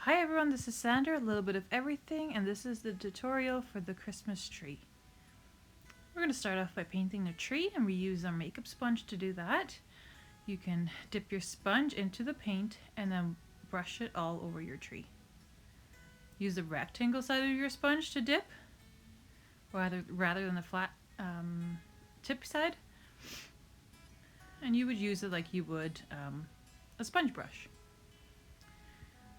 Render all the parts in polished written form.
Hi everyone, this is Sandra, a little bit of everything, and this is the tutorial for the Christmas tree. We're going to start off by painting the tree, and we use our makeup sponge to do that. You can dip your sponge into the paint and then brush it all over your tree. Use the rectangle side of your sponge to dip, rather than the flat tip side. And you would use it like you would a sponge brush.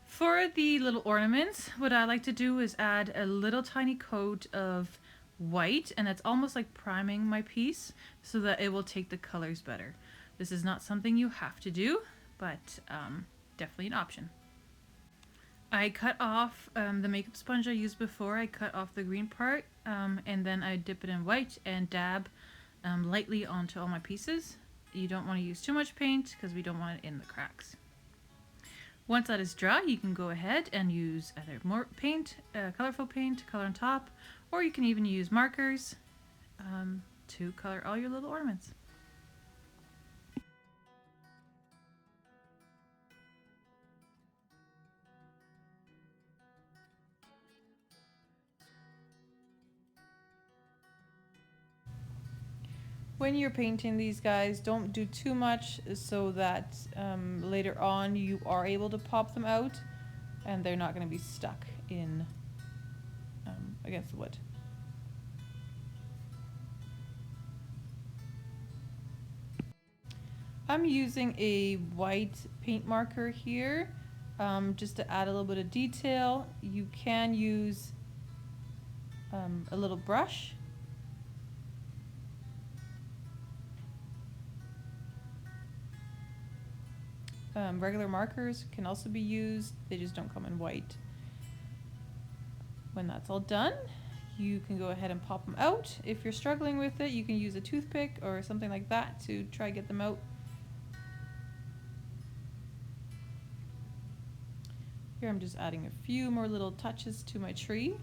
For the little ornaments, what I like to do is add a little tiny coat of white, and it's almost like priming my piece so that it will take the colors better. This is not something you have to do, but definitely an option. I cut off the makeup sponge I used before. I cut off the green part and then I dip it in white and dab lightly onto all my pieces. You don't want to use too much paint because we don't want it in the cracks. Once that is dry, you can go ahead and use either more paint, colorful paint to color on top, or you can even use markers to color all your little ornaments. When you're painting these guys, don't do too much so that later on you are able to pop them out and they're not going to be stuck in against the wood. I'm using a white paint marker here just to add a little bit of detail. You can use a little brush. Regular markers can also be used, they just don't come in white. When that's all done, you can go ahead and pop them out. If you're struggling with it, you can use a toothpick or something like that to try to get them out. Here I'm just adding a few more little touches to my tree.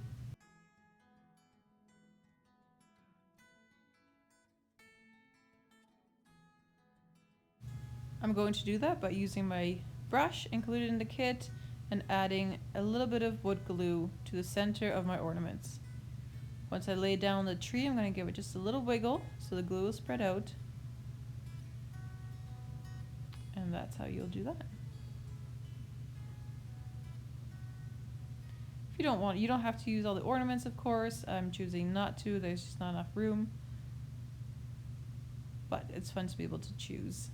I'm going to do that by using my brush included in the kit and adding a little bit of wood glue to the center of my ornaments. Once I lay down the tree, I'm going to give it just a little wiggle so the glue will spread out. And that's how you'll do that. If you don't want, you don't have to use all the ornaments, of course. I'm choosing not to, there's just not enough room. But it's fun to be able to choose.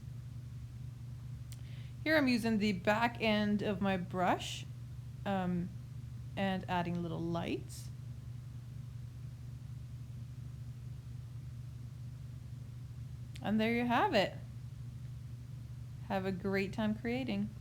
Here I'm using the back end of my brush and adding little lights. And there you have it. Have a great time creating.